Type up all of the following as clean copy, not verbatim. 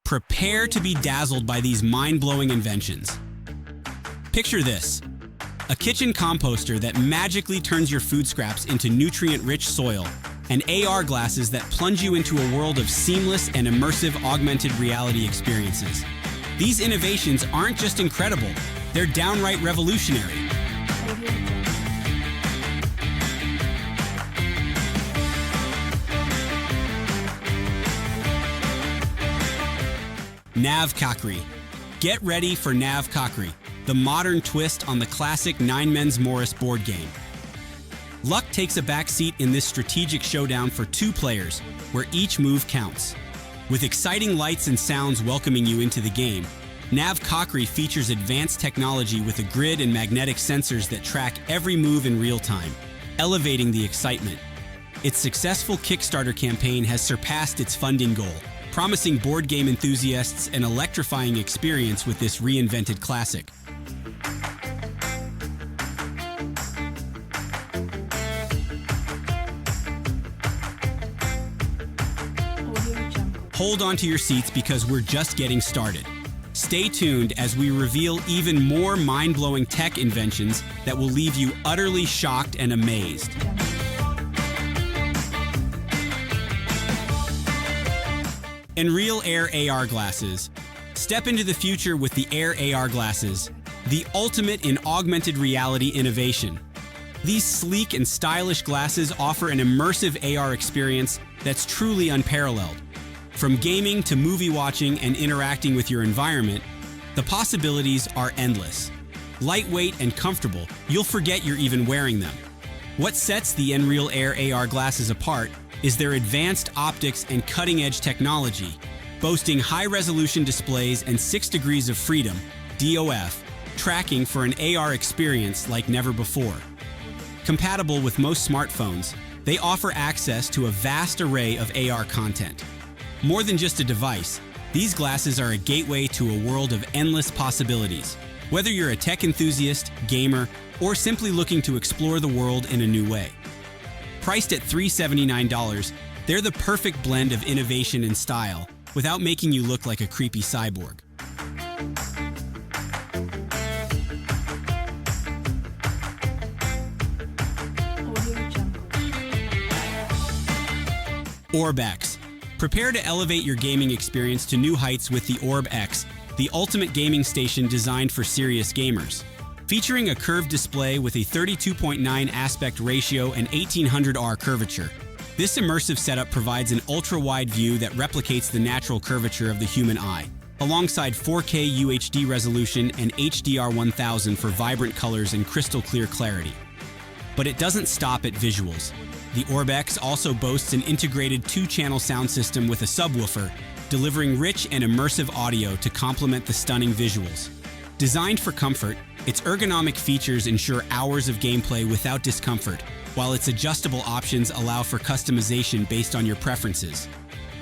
Prepare to be dazzled by these mind-blowing inventions. Picture this: a kitchen composter that magically turns your food scraps into nutrient-rich soil, and AR glasses that plunge you into a world of seamless and immersive augmented reality experiences. These innovations aren't just incredible, they're downright revolutionary. NAVKAKRI. Get ready for NAVKAKRI, the modern twist on the classic Nine Men's Morris board game. Luck takes a backseat in this strategic showdown for two players, where each move counts. With exciting lights and sounds welcoming you into the game, NAVKAKRI features advanced technology with a grid and magnetic sensors that track every move in real time, elevating the excitement. Its successful Kickstarter campaign has surpassed its funding goal, promising board game enthusiasts an electrifying experience with this reinvented classic. Hold on to your seats because we're just getting started. Stay tuned as we reveal even more mind-blowing tech inventions that will leave you utterly shocked and amazed. Nreal Air AR Glasses. Step into the future with the Air AR Glasses, the ultimate in augmented reality innovation. These sleek and stylish glasses offer an immersive AR experience that's truly unparalleled. From gaming to movie watching and interacting with your environment, the possibilities are endless. Lightweight and comfortable, you'll forget you're even wearing them. What sets the Nreal Air AR Glasses apart is their advanced optics and cutting-edge technology, boasting high-resolution displays and 6 degrees of freedom, DOF, tracking for an AR experience like never before. Compatible with most smartphones, they offer access to a vast array of AR content. More than just a device, these glasses are a gateway to a world of endless possibilities. Whether you're a tech enthusiast, gamer, or simply looking to explore the world in a new way. Priced at $379, they're the perfect blend of innovation and style without making you look like a creepy cyborg. Orb X. Prepare to elevate your gaming experience to new heights with the Orb X, the ultimate gaming station designed for serious gamers. Featuring a curved display with a 32.9 aspect ratio and 1800R curvature, this immersive setup provides an ultra-wide view that replicates the natural curvature of the human eye, alongside 4K UHD resolution and HDR1000 for vibrant colors and crystal clear clarity. But it doesn't stop at visuals. The Orb X also boasts an integrated 2-channel sound system with a subwoofer, delivering rich and immersive audio to complement the stunning visuals. Designed for comfort, its ergonomic features ensure hours of gameplay without discomfort, while its adjustable options allow for customization based on your preferences.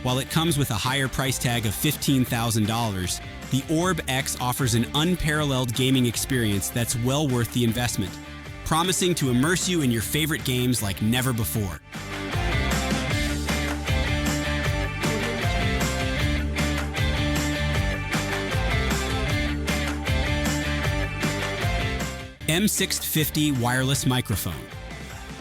While it comes with a higher price tag of $15,000, the Orb X offers an unparalleled gaming experience that's well worth the investment, promising to immerse you in your favorite games like never before. M650 Wireless Microphone.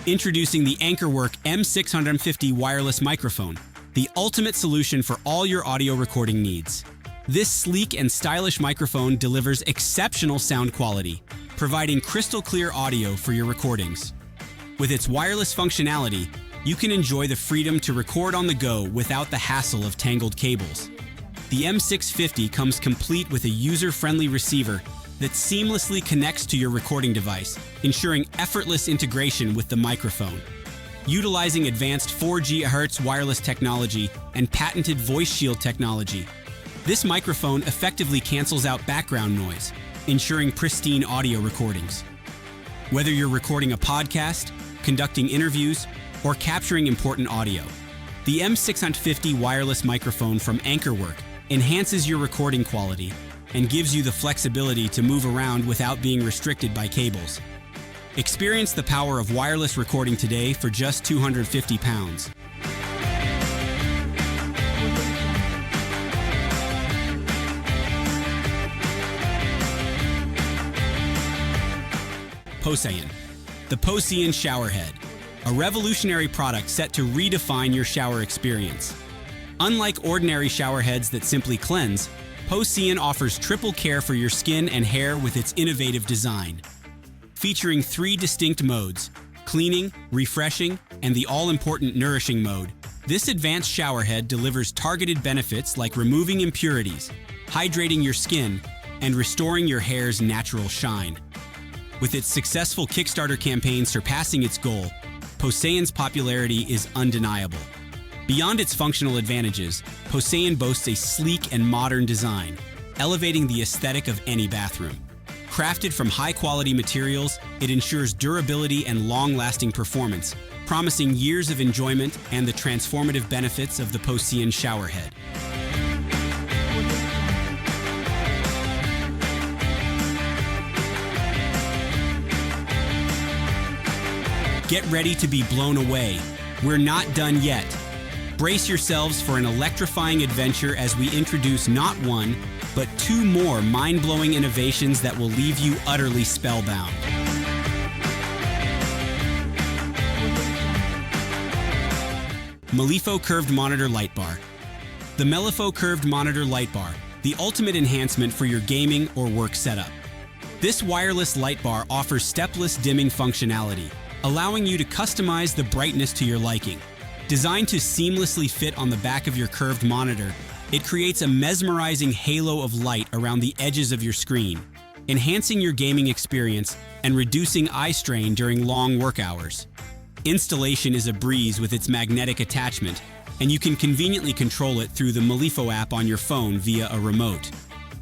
Introducing the Ankerwork M650 Wireless Microphone, the ultimate solution for all your audio recording needs. This sleek and stylish microphone delivers exceptional sound quality, providing crystal clear audio for your recordings. With its wireless functionality, you can enjoy the freedom to record on the go without the hassle of tangled cables. The M650 comes complete with a user-friendly receiver that seamlessly connects to your recording device, ensuring effortless integration with the microphone. Utilizing advanced 4 GHz wireless technology and patented voice shield technology, this microphone effectively cancels out background noise, ensuring pristine audio recordings. Whether you're recording a podcast, conducting interviews, or capturing important audio, the M650 wireless microphone from Ankerwork enhances your recording quality and gives you the flexibility to move around without being restricted by cables. Experience the power of wireless recording today for just £250. Poseion. The Poseion showerhead, a revolutionary product set to redefine your shower experience. Unlike ordinary showerheads that simply cleanse, Poseion offers triple care for your skin and hair with its innovative design. Featuring 3 distinct modes, cleaning, refreshing, and the all-important nourishing mode, this advanced showerhead delivers targeted benefits like removing impurities, hydrating your skin, and restoring your hair's natural shine. With its successful Kickstarter campaign surpassing its goal, Poseion's popularity is undeniable. Beyond its functional advantages, Poseion boasts a sleek and modern design, elevating the aesthetic of any bathroom. Crafted from high-quality materials, it ensures durability and long-lasting performance, promising years of enjoyment and the transformative benefits of the Poseion showerhead. Get ready to be blown away. We're not done yet. Brace yourselves for an electrifying adventure as we introduce not one, but 2 more mind-blowing innovations that will leave you utterly spellbound. Melifo Curved Monitor Light Bar. The Melifo Curved Monitor Light Bar, the ultimate enhancement for your gaming or work setup. This wireless light bar offers stepless dimming functionality, allowing you to customize the brightness to your liking. Designed to seamlessly fit on the back of your curved monitor, it creates a mesmerizing halo of light around the edges of your screen, enhancing your gaming experience and reducing eye strain during long work hours. Installation is a breeze with its magnetic attachment, and you can conveniently control it through the Melifo app on your phone via a remote.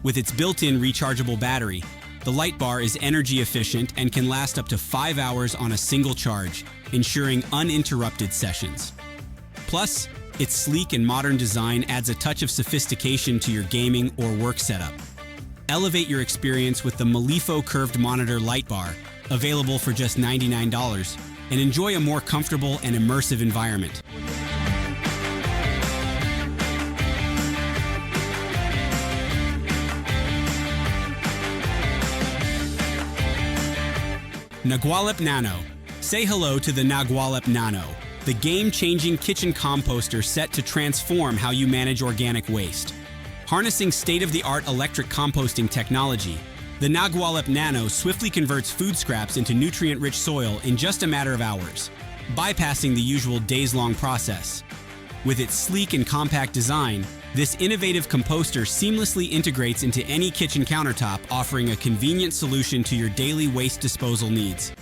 With its built-in rechargeable battery, the light bar is energy efficient and can last up to 5 hours on a single charge, ensuring uninterrupted sessions. Plus, its sleek and modern design adds a touch of sophistication to your gaming or work setup. Elevate your experience with the Melifo Curved Monitor Light Bar, available for just $99, and enjoy a more comfortable and immersive environment. Nagualep Nano. Say hello to the Nagualep Nano, the game-changing kitchen composter set to transform how you manage organic waste. Harnessing state-of-the-art electric composting technology, the Nagualep Nano swiftly converts food scraps into nutrient-rich soil in just a matter of hours, bypassing the usual days-long process. With its sleek and compact design, this innovative composter seamlessly integrates into any kitchen countertop, offering a convenient solution to your daily waste disposal needs.